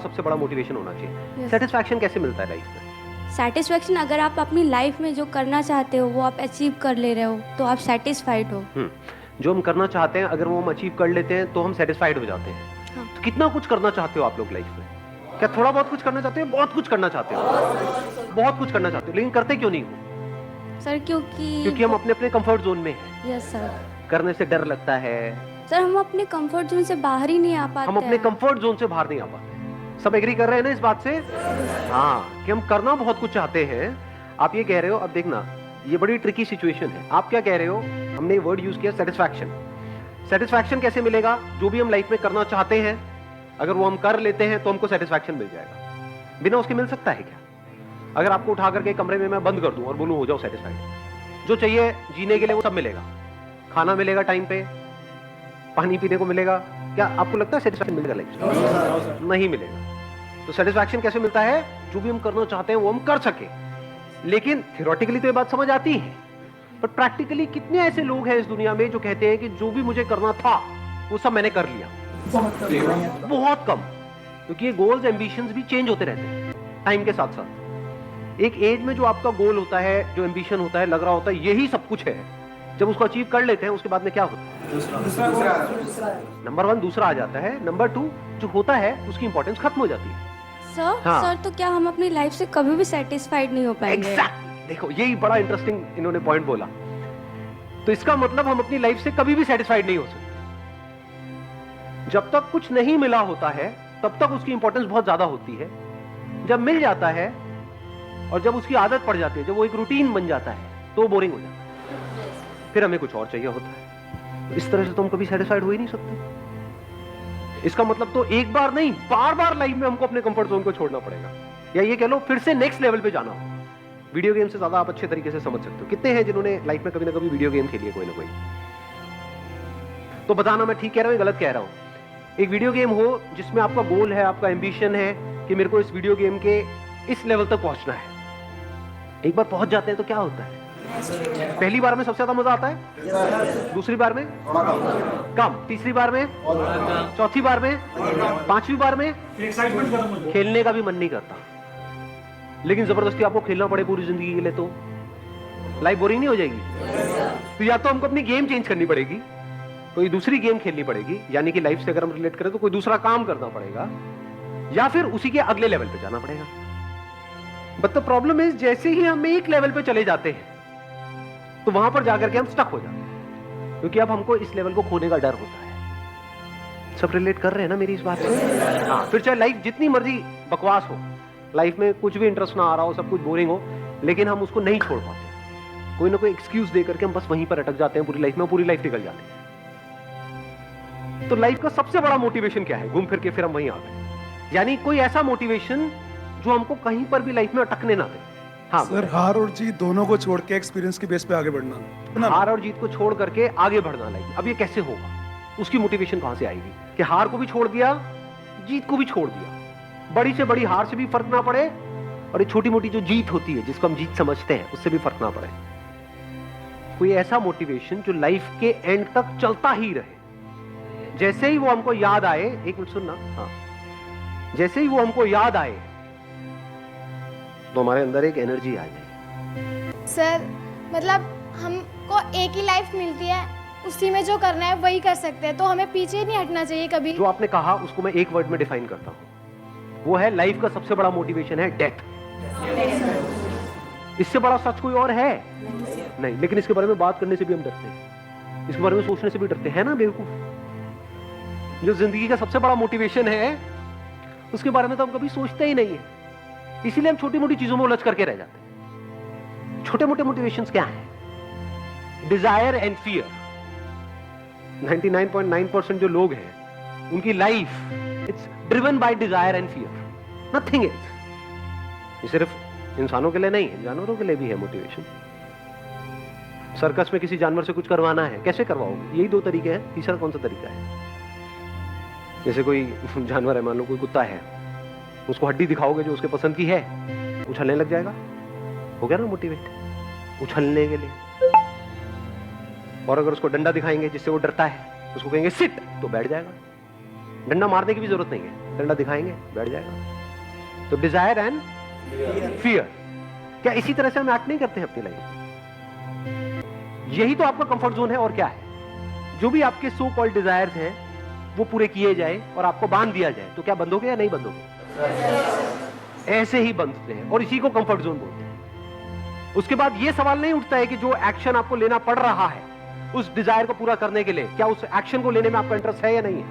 सबसे बड़ा मोटिवेशन होना चाहिए। सेटिस्फैक्शन कैसे मिलता है लाइफ में? सेटिस्फैक्शन, अगर आप अपनी लाइफ में जो करना चाहते हो वो आप अचीव कर ले रहे हो तो आप सेटिस्फाइड हो। जो हम करना चाहते हैं अगर वो हम अचीव कर लेते हैं तो हम सेटिस्फाइड हो जाते हैं। हाँ। तो कितना कुछ करना चाहते हो आप लोग लाइफ में? क्या थोड़ा बहुत कुछ करना चाहते हो? बहुत कुछ करना चाहते हो? बहुत कुछ करना चाहते हो, लेकिन करते क्यों नहीं हो? सर क्योंकि हम अपने अपने कंफर्ट जोन में हैं। Yes sir. करने से डर लगता है। सर हम अपने कंफर्ट जोन से बाहर ही नहीं आ पाते। हम अपने कंफर्ट जोन से बाहर नहीं आ पाते। सब एग्री कर रहे हैं ना इस बात से? हाँ, कि हम करना बहुत कुछ चाहते हैं। आप ये कह रहे हो, अब देखना ये बड़ी ट्रिकी सिचुएशन है। आप क्या कह रहे हो? हमने वर्ड यूज किया सेटिस्फैक्शन। सेटिस्फैक्शन कैसे मिलेगा? जो भी हम लाइफ में करना चाहते हैं अगर वो हम कर लेते हैं तो हमको सेटिस्फैक्शन मिल जाएगा। बिना उसके मिल सकता है क्या? अगर आपको उठा करके कमरे में मैं बंद कर दूं और बोलूं हो जाओ सेटिस्फाइड, जो चाहिए जीने के लिए वो सब मिलेगा। खाना मिलेगा टाइम पे, पानी पीने को मिलेगा, क्या आपको लगता है सेटिस्फैक्शन मिलेगा लाइफ में? नहीं मिलेगा। तो सेटिस्फैक्शन कैसे मिलता है? जो भी हम करना चाहते हैं वो हम कर सके। लेकिन थियोरेटिकली तो ये बात समझ आती है, पर प्रैक्टिकली कितने ऐसे लोग हैं इस दुनिया में जो कहते हैं कि जो भी मुझे करना था वो सब मैंने कर लिया? बहुत कम। क्योंकि ये गोल्स एम्बिशंस भी चेंज होते रहते हैं टाइम के साथ साथ। एक एज में जो आपका गोल होता है, जो एम्बिशन होता है, लग रहा होता है यही सब कुछ है, जब उसको अचीव कर लेते हैं उसके बाद में क्या होता है? नंबर 1 दूसरा आ जाता है। नंबर 2 जो होता है उसकी इंपॉर्टेंस खत्म हो जाती है। सर हाँ। सर तो क्या हम अपनी लाइफ से कभी भी सेटिस्फाइड नहीं हो पाएंगे? Exactly. देखो यही बड़ा इंटरेस्टिंग इन्होंने पॉइंट बोला। तो इसका मतलब हम अपनी लाइफ से कभी भी सेटिस्फाइड नहीं हो सकते। जब तक कुछ नहीं मिला होता है तब तक उसकी इंपॉर्टेंस बहुत ज्यादा होती है। जब मिल जाता है और जब उसकी आदत पड़ जाती है, जब वो एक रूटीन बन जाता है तो बोरिंग हो जाता है, फिर हमें कुछ और चाहिए होता है। इस तरह से तो हम कभी सेटिस्फाइड हो ही नहीं सकते। इसका मतलब तो एक बार नहीं, बार बार लाइफ में हमको अपने कंफर्ट जोन को छोड़ना पड़ेगा, या ये कह लो फिर से नेक्स्ट लेवल पे जाना हो। वीडियो गेम से ज्यादा आप अच्छे तरीके से समझ सकते हो। कितने हैं जिन्होंने लाइफ में कभी ना कभी वीडियो गेम खेली है कोई ना कोई? तो बताना मैं ठीक कह रहा हूं या गलत कह रहा हूं। एक वीडियो गेम हो जिसमें आपका गोल है, आपका एम्बिशन है कि मेरे को इस वीडियो गेम के इस लेवल तक पहुंचना है। एक बार पहुंच जाते हैं तो क्या होता है? पहली बार में सबसे ज्यादा मजा आता है, दूसरी बार में कम, तीसरी बार में, चौथी बार में, पांचवी बार में खेलने का भी मन नहीं करता। लेकिन जबरदस्ती आपको खेलना पड़े पूरी जिंदगी के लिए तो लाइफ बोरिंग नहीं हो जाएगी? तो या तो हमको अपनी गेम चेंज करनी पड़ेगी, कोई दूसरी गेम खेलनी पड़ेगी, यानी कि लाइफ से अगर हम रिलेट करें तो कोई दूसरा काम करना पड़ेगा, या फिर उसी के अगले लेवल पे जाना पड़ेगा। बट द प्रॉब्लम इज जैसे ही हम एक लेवल पे चले जाते हैं तो वहां पर जाकर के हम स्टक हो जाते हैं, क्योंकि अब हमको इस लेवल को खोने का डर होता है। सब रिलेट कर रहे हैं ना मेरी इस बात से? हाँ, फिर चाहे लाइफ जितनी मर्जी बकवास हो, लाइफ में कुछ भी इंटरेस्ट ना आ रहा हो, सब कुछ बोरिंग हो, लेकिन हम उसको नहीं छोड़ पाते। कोई ना कोई एक्सक्यूज दे करके हम बस वहीं पर अटक जाते हैं पूरी लाइफ में, पूरी लाइफ निकल जाती है। तो लाइफ का सबसे बड़ा मोटिवेशन क्या है? घूम फिर के फिर हम वहीं आ गए। यानी कोई ऐसा मोटिवेशन जो हमको कहीं पर भी लाइफ में अटकने ना दे। हाँ सर, हार और जीत दोनों को छोड़ के एक्सपीरियंस के बेस पे आगे बढ़ना। हार और जीत को छोड़ करके आगे बढ़ना लाइफ। अब ये कैसे होगा? उसकी मोटिवेशन कहां से आएगी कि हार को भी छोड़ दिया, जीत को भी छोड़ दिया, बड़ी से बड़ी हार से भी फर्क ना पड़े, और ये छोटी मोटी जो जीत होती है जिसको हम जीत समझते हैं उससे भी फर्क ना पड़े। कोई ऐसा मोटिवेशन जो लाइफ के एंड तक चलता ही रहे। जैसे ही वो हमको याद आए, एक मिनट सुनना, हाँ, जैसे ही वो हमको याद आए तो हमारे अंदर एक एनर्जी आ जाए। सर मतलब हमको एक ही लाइफ मिलती है, उसी में जो करना है वही कर सकते हैं, तो हमें पीछे नहीं हटना चाहिए कभी। जो आपने कहा उसको मैं एक वर्ड में डिफाइन करता हूं, वो है लाइफ का सबसे बड़ा मोटिवेशन है डेथ। इससे बड़ा सच कोई और है नहीं। लेकिन इसके बारे में बात करने से भी हम डरते हैं, इसके बारे में सोचने से भी डरते हैं ना बेवकूफ। जो जिंदगी का सबसे बड़ा मोटिवेशन है उसके बारे में तो हम कभी सोचते ही नहीं है, इसीलिए हम छोटी मोटी चीजों में उलझ करके रह जाते हैं। छोटे मोटे मोटिवेशंस क्या हैं? Desire and fear. 99.9% जो लोग हैं उनकी life it's driven by desire and fear, nothing else. ये सिर्फ इंसानों के लिए नहीं है, जानवरों के लिए भी है मोटिवेशन। सर्कस में किसी जानवर से कुछ करवाना है, कैसे करवाओगे? यही 2 तरीके हैं, तीसरा कौन सा तरीका है? जैसे कोई जानवर है, मान लो कोई कुत्ता है, उसको हड्डी दिखाओगे जो उसके पसंद की है, उछलने लग जाएगा। हो गया ना मोटिवेट उछलने के लिए। और अगर उसको डंडा दिखाएंगे जिससे वो डरता है, उसको कहेंगे सिट, तो बैठ जाएगा। डंडा मारने की भी जरूरत नहीं है, डंडा दिखाएंगे, बैठ जाएगा। तो डिजायर एंड फियर, क्या इसी तरह से हम एक्ट नहीं करते हैं अपनी लाइफ में? यही तो आपका कंफर्ट जोन है और क्या है। जो भी आपके सो कॉल्ड डिजायर्स हैं वो पूरे किए जाए और आपको बांध दिया जाए तो क्या बंदोगे या नहीं बंदोगे? ऐसे ही बंधते हैं और इसी को कंफर्ट जोन बोलते हैं। उसके बाद ये सवाल नहीं उठता है कि जो एक्शन आपको लेना पड़ रहा है उस डिजायर को पूरा करने के लिए, क्या उस एक्शन को लेने में आपका इंटरेस्ट है या नहीं है?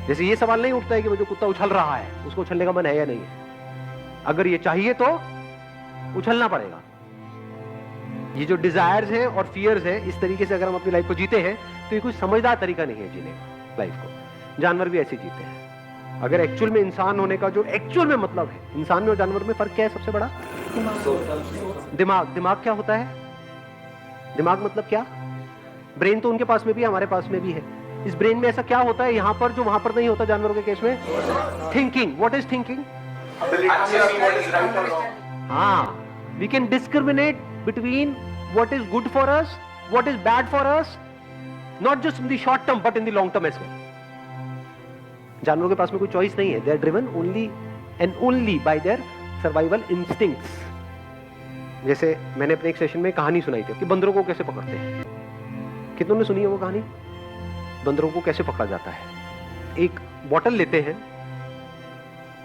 जैसे ये सवाल नहीं उठता है कि वो जो कुत्ता उछल रहा है उसको उछलने का मन है या नहीं है। अगर ये चाहिए तो उछलना पड़ेगा। ये जो डिजायर्स हैं और फियर्स हैं, इस तरीके से अगर हम अपनी लाइफ को जीते हैं तो ये कोई समझदार तरीका नहीं है जीने का लाइफ को। जानवर भी ऐसे जीते हैं। अगर एक्चुअल में इंसान होने का जो एक्चुअल में मतलब है, इंसान में और जानवर में फर्क क्या है सबसे बड़ा? दिमाग। दिमाग क्या होता है? दिमाग मतलब क्या? ब्रेन तो उनके पास में भी है, हमारे पास में भी है। इस ब्रेन में ऐसा क्या होता है यहां पर जो वहां पर नहीं होता जानवरों के केस में? थिंकिंग। What is thinking? हाँ, we can discriminate between what is good for us, what is bad for us, not just in the short term but in the long term as well. जानवरों के पास में कोई choice नहीं है। They are driven only and only by their survival instincts. जैसे मैंने अपने एक सेशन में कहानी सुनाई थी कि बंदरों को कैसे पकड़ते हैं। कितनों ने सुनी है वो कहानी? बंदरों को कैसे पकड़ा जाता है? एक बॉटल लेते हैं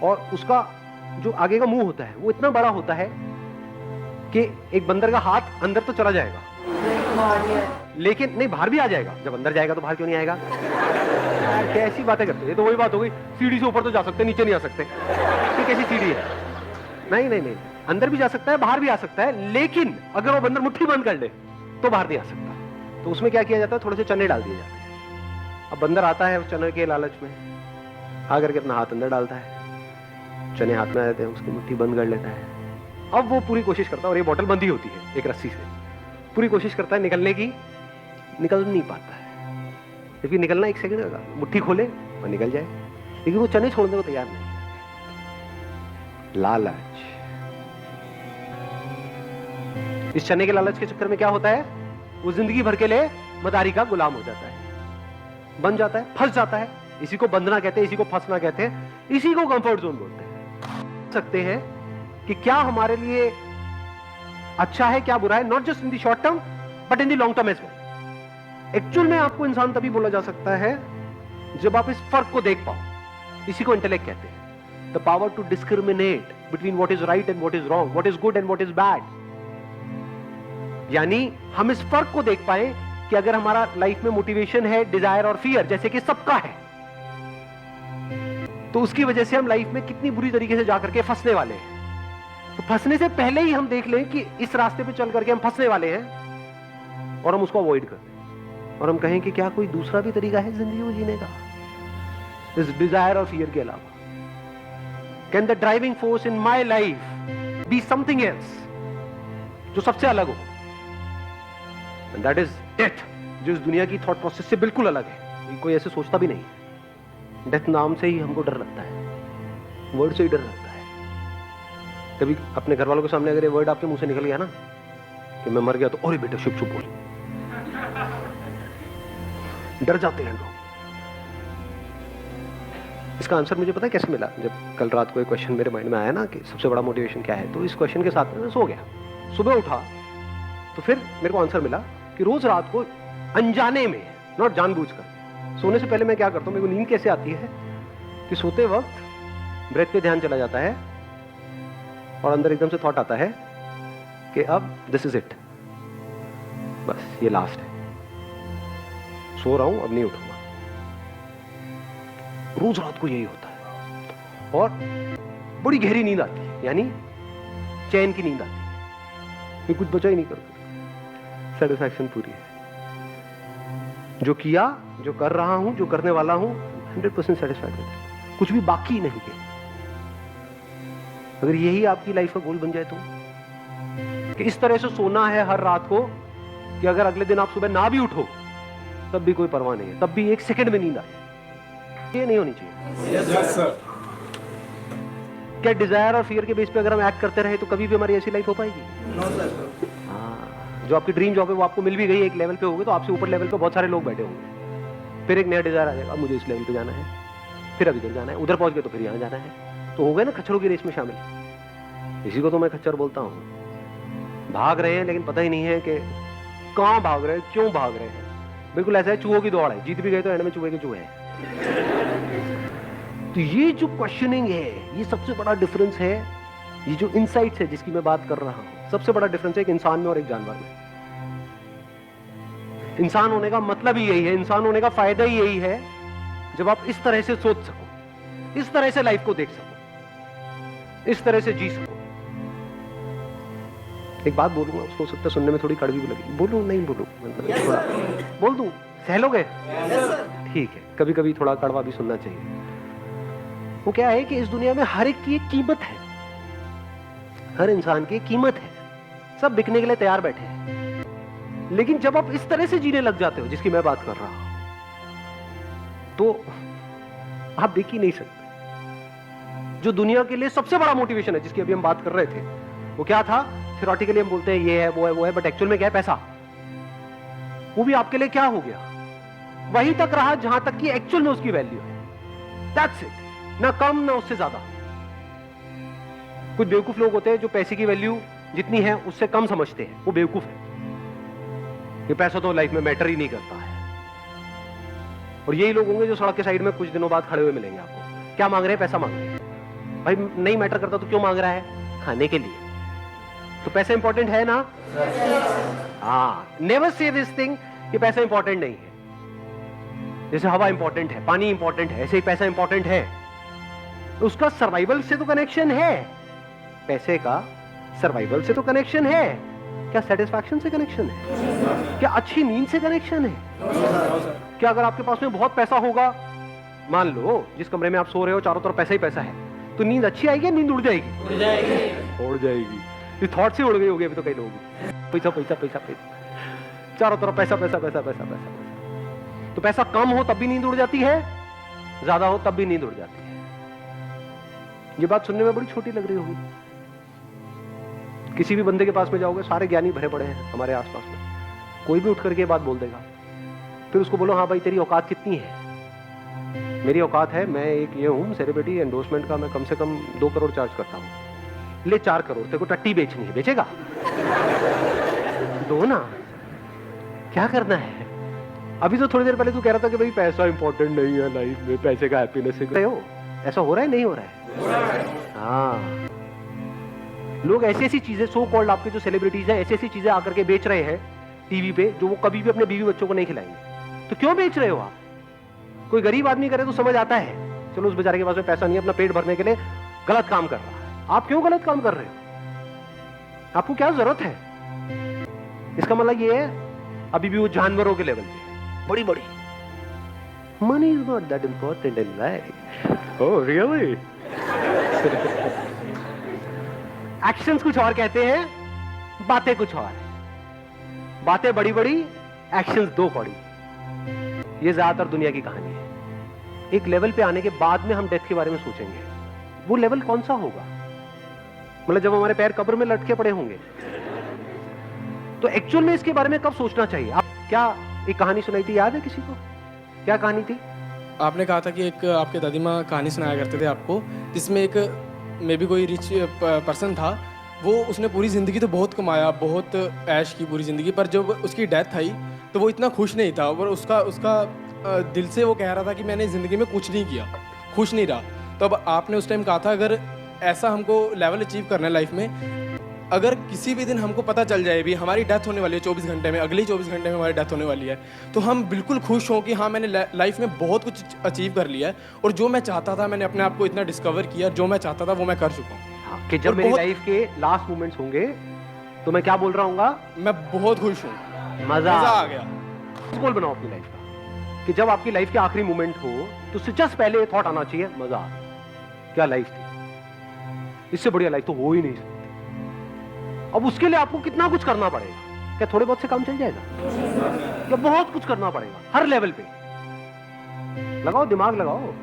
और उसका जो आगे का मुंह होता है वो इतना बड़ा होता है कि एक बंदर का हाथ अंदर तो चला जाएगा, लेकिन नहीं, बाहर भी आ जाएगा। जब अंदर जाएगा तो बाहर क्यों नहीं आएगा? यार क्या ऐसी बातें करते हैं। तो वही बात हो गई, सीढ़ी से ऊपर तो जा सकते, नीचे नहीं आ सकते। ये कैसी सीढ़ी है? नहीं नहीं नहीं, अंदर भी जा सकता है, बाहर भी आ सकता है, लेकिन अगर वो बंदर मुट्ठी बंद कर ले तो बाहर नहीं आ सकता। तो उसमें क्या किया जाता है? थोड़े से चने डाल दिए जाते हैं। अब बंदर आता है चने के लालच में, आकर के अपना हाथ अंदर डालता है, चने हाथ में आ जाते हैं, उसकी मुट्ठी बंद कर लेता है। अब वो पूरी कोशिश करता है, और ये बोतल बंधी होती है एक रस्सी से, पूरी कोशिश करता है निकलने की, निकल नहीं पाता है। क्योंकि निकलना एक सेकंड लगा, मुट्ठी खोले और निकल जाए, लेकिन वो चने छोड़ने को तैयार नहीं। लालच। इस चने के लालच के चक्कर में क्या होता है? वो जिंदगी भर के लिए मदारी का गुलाम हो जाता है, बन जाता है, फंस जाता है। इसी को बंधना कहते हैं, इसी को फंसना कहते हैं, इसी को कंफर्ट जोन बोलते हैं। सकते हैं कि क्या हमारे लिए अच्छा है, क्या बुरा है, not just in the short term but in the long term as well. Actual में आपको इंसान तभी बोला जा सकता है जब आप इस फर्क को देख पाओ। इसी को इंटेलेक्ट कहते हैं, the power to discriminate between what is right and what is wrong, what is good and what is bad. यानी हम इस फर्क को देख पाए कि अगर हमारा लाइफ में मोटिवेशन है डिजायर और फियर, जैसे कि सबका है, तो उसकी वजह से हम लाइफ में कितनी बुरी तरीके से जाकर के फंसने वाले हैं। तो फंसने से पहले ही हम देख लें कि इस रास्ते पे चल करके हम फंसने वाले हैं और हम उसको अवॉइड कर दें और हम कहें कि क्या कोई दूसरा भी तरीका है जिंदगी को जीने का इस डिजायर और फियर के अलावा? Can the driving force in my life be something else, जो सबसे अलग हो? एंड दैट इज डेथ, जो इस दुनिया की थॉट प्रोसेस से बिल्कुल अलग है। कोई ऐसे सोचता भी नहीं है। डेथ नाम से ही हमको डर लगता है, वर्ड से ही डर लगता है। कभी अपने घर वालों के सामने अगर ये वर्ड आपके मुंह से निकल गया ना कि मैं मर गया, तो अरे बेटा चुप चुप बोल, डर जाते हैं लोग। इसका आंसर मुझे पता है कैसे मिला? जब कल रात को एक क्वेश्चन मेरे माइंड में आया ना कि सबसे बड़ा मोटिवेशन क्या है, तो इस क्वेश्चन के साथ मैं सो गया। सुबह उठा तो फिर मेरे को आंसर मिला कि रोज रात को अनजाने में, नॉट जानबूझकर, सोने से पहले मैं क्या करता हूं, मेरे को नींद कैसे आती है कि सोते वक्त ब्रेथ पे ध्यान चला जाता है और अंदर एकदम से थॉट आता है कि अब दिस इज इट, बस ये लास्ट है, सो रहा हूं, अब नहीं उठूंगा। रोज रात को यही होता है और बड़ी गहरी नींद आती है, यानी चैन की नींद आती है, कुछ बचा ही नहीं करता, सेटिस्फैक्शन पूरी है। जो किया, जो कर रहा हूं, जो करने वाला हूं, 100% सेटिस्फाइड है, कुछ भी बाकी नहीं है। अगर यही आपकी लाइफ का गोल बन जाए तो कि इस तरह से सोना है हर रात को कि अगर अगले दिन आप सुबह ना भी उठो तब भी कोई परवाह नहीं है, तब भी एक सेकंड में नींद आए, ये नहीं होनी चाहिए। Yes sir. क्या डिजायर और फियर के बेस पे अगर हम एक्ट करते रहे तो कभी भी हमारी ऐसी लाइफ हो पाएगी? No sir. जो आपकी ड्रीम जॉब है वो आपको मिल भी गई, एक लेवल पे होगे तो आपसे ऊपर लेवल पे बहुत सारे लोग बैठे होंगे, फिर एक नया डिजायर आ जाएगा, मुझे इस लेवल पे जाना है, फिर अभी इधर जाना है, उधर पहुंच गए तो फिर यहाँ जाना है। तो हो गए ना खच्चरों की रेस में शामिल। इसी को तो मैं खच्चर बोलता हूँ। भाग रहे हैं लेकिन पता ही नहीं है कि कहाँ भाग रहे हैं, क्यों भाग रहे हैं। बिल्कुल ऐसा है चूहों की दौड़ है, जीत भी गए तो एंड में चूहे के चूहे हैं। तो ये जो क्वेश्चनिंग है, ये सबसे बड़ा डिफरेंस है। ये जो इनसाइट्स है जिसकी मैं बात कर रहा हूं, सबसे बड़ा डिफरेंस है एक इंसान में और एक जानवर में। इंसान होने का मतलब ही यही है, इंसान होने का फायदा ही यही है, जब आप इस तरह से सोच सको, इस तरह से लाइफ को देख सको, इस तरह से जी सको। एक बात बोलूंगा, उसको हो सकता है सुनने में थोड़ी कड़वी भी लगेगी। बोलूं नहीं बोलूं, मतलब थोड़ा बोल दूं, सह लोगे? ठीक है, कभी कभी थोड़ा कड़वा भी सुनना चाहिए। वो क्या है कि इस दुनिया में हर एक की एक कीमत है, हर इंसान की एक कीमत है, सब बिकने के लिए तैयार बैठे हैं। लेकिन जब आप इस तरह से जीने लग जाते हो जिसकी मैं बात कर रहा हूं, तो आप बिक ही नहीं सकते। जो दुनिया के लिए सबसे बड़ा मोटिवेशन है जिसकी अभी हम बात कर रहे थे, वो क्या था? थ्योरेटिकली हम बोलते हैं ये है वो है वो है, बट एक्चुअल में क्या है? पैसा। वो भी आपके लिए क्या हो गया? वहीं तक रहा जहां तक कि एक्चुअल में उसकी वैल्यू है। दैट्स इट, ना कम ना उससे ज्यादा। कुछ बेवकूफ लोग होते हैं जो पैसे की वैल्यू जितनी है उससे कम समझते हैं, वो बेवकूफ है। ये पैसा तो लाइफ में मैटर ही नहीं करता है। और यही लोग होंगे जो सड़क के साइड में कुछ दिनों बाद खड़े हुए मिलेंगे आपको। क्या मांग रहे हैं? पैसा मांग रहे हैं। भाई नहीं मैटर करता तो क्यों मांग रहा है? खाने के लिए। तो पैसा इंपॉर्टेंट है ना? हाँ, नेवर से दिस थिंग कि पैसा इंपॉर्टेंट नहीं है। जैसे हवा इंपॉर्टेंट है, पानी इंपॉर्टेंट है, ऐसे ही पैसा इंपॉर्टेंट है। उसका सर्वाइवल से तो कनेक्शन है, पैसे का सर्वाइवल से तो कनेक्शन है। क्या सेटिस्फैक्शन से कनेक्शन है? क्या अच्छी नींद से कनेक्शन है? क्या अगर आपके पास में बहुत पैसा होगा, मान लो जिस कमरे में आप सो रहे हो चारों तरफ पैसा ही पैसा है, तो नींद अच्छी आएगी या नींद उड़ जाएगी? उड़ जाएगी। उड़ जाएगी। ये थॉट से उड़ गई होगी अभी तो कई लोगों की। पैसा पैसा पैसा पैसा, चारों तरफ पैसा पैसा पैसा पैसा पैसा। तो पैसा कम हो तब भी नींद उड़ जाती है, ज्यादा हो तब भी नींद उड़ जाती है। ये बात सुनने में बड़ी छोटी लग रही होगी। किसी भी बंदे के पास में जाओगे, सारे ज्ञानी भरे पड़े हैं हमारे आसपास में, कोई भी उठ करके ये बात बोल देगा। फिर उसको बोलो हाँ भाई तेरी औकात कितनी है? मेरी औकात है, मैं एक ये हूँ सेलिब्रिटी, एंडोर्समेंट का मैं कम से कम 2 करोड़ चार्ज करता हूँ। ले 4 करोड़, तेरे को टट्टी बेचनी है, बेचेगा? दो ना, क्या करना है? अभी तो थोड़ी देर पहले तू कह रहा था कि भाई पैसा इंपॉर्टेंट नहीं है लाइफ में, पैसे का हैप्पीनेस से हो। ऐसा हो रहा है नहीं हो रहा है? हाँ, लोग ऐसी ऐसी चीजें, सो कॉल्ड आपके जो सेलिब्रिटीज हैं, ऐसी ऐसी चीजें आकर के बेच रहे हैं टीवी पे जो वो कभी भी अपने बीवी बच्चों को नहीं खिलाएंगे। तो क्यों बेच रहे हो आप? कोई गरीब आदमी करे तो समझ आता है, चलो उस बेचारे के पास में पैसा नहीं है, अपना पेट भरने के लिए गलत काम कर रहा है। आप क्यों गलत काम कर रहे हो? आपको क्या जरूरत है? इसका मतलब ये है अभी भी वो जानवरों के लेवल पे, बड़ी बड़ी। Money is not that important in life. Oh really? Actions कुछ और कहते हैं, बातें कुछ और। बातें बड़ी बड़ी, एक्शंस 2 कौड़ी। ये ज्यादातर दुनिया की कहानी है। एक लेवल पे आने के बाद में हम डेथ के बारे में सोचेंगे। वो लेवल कौन सा होगा? मतलब जब हमारे पैर कब्र में लटके पड़े होंगे। तो एक्चुअल में इसके बारे में कब सोचना चाहिए? आप क्या एक कहानी सुनाई थी, याद है किसी को? क्या कहानी थी? आपने कहा था कि एक आपके दादी माँ कहानी सुनाया करते थे आपको, जिसमें एक मे बी कोई रिच पर्सन था, वो उसने पूरी ज़िंदगी तो बहुत कमाया, बहुत ऐश की पूरी ज़िंदगी, पर जब उसकी डेथ आई तो वो इतना खुश नहीं था। और उसका दिल से वो कह रहा था कि मैंने ज़िंदगी में कुछ नहीं किया, खुश नहीं रहा। तो अब आपने उस टाइम कहा था अगर ऐसा हमको लेवल अचीव करना है लाइफ में, अगर किसी भी दिन हमको पता चल जाए भी हमारी डेथ होने वाली है 24 घंटे में, अगली 24 घंटे में हमारी डेथ होने वाली है, तो हम बिल्कुल खुश हों कि हाँ मैंने लाइफ में बहुत कुछ अचीव कर लिया है, और जो मैं चाहता था मैंने अपने आप को इतना डिस्कवर किया, जो मैं चाहता था वो मैं कर चुका हूँ। हाँ, कि जब मेरी लाइफ के लास्ट मोमेंट्स होंगे तो मैं क्या बोल रहा हूँ? मैं बहुत खुश हूँ, मजा आ गया। गोल बनाओ अपनी लाइफ का कि जब आपकी लाइफ के आखिरी मोमेंट हो तो उससे जस्ट पहले ये थॉट आना चाहिए, मजा आ गया। क्या लाइफ थी, इससे बढ़िया लाइफ तो हो ही नहीं सकती। अब उसके लिए आपको कितना कुछ करना पड़ेगा? क्या थोड़े बहुत से काम चल जाएगा? या बहुत कुछ करना पड़ेगा हर लेवल पे? लगाओ दिमाग लगाओ।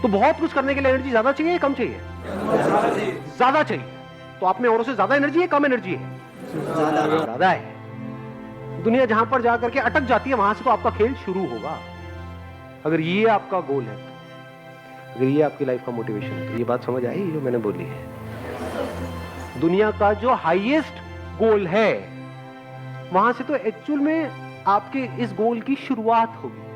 तो बहुत कुछ करने के लिए एनर्जी ज्यादा चाहिए, कम चाहिए? ज्यादा चाहिए। तो आप में औरों से ज्यादा एनर्जी है, कम एनर्जी है? ज्यादा है। दुनिया जहां पर जाकर के अटक जाती है वहां से तो आपका खेल शुरू होगा। अगर ये आपका गोल है, अगर ये आपकी लाइफ का मोटिवेशन है, तो ये बात समझ आई जो मैंने बोली है। दुनिया का जो हाईएस्ट गोल है, वहां से तो एक्चुअल में आपके इस गोल की शुरुआत होगी।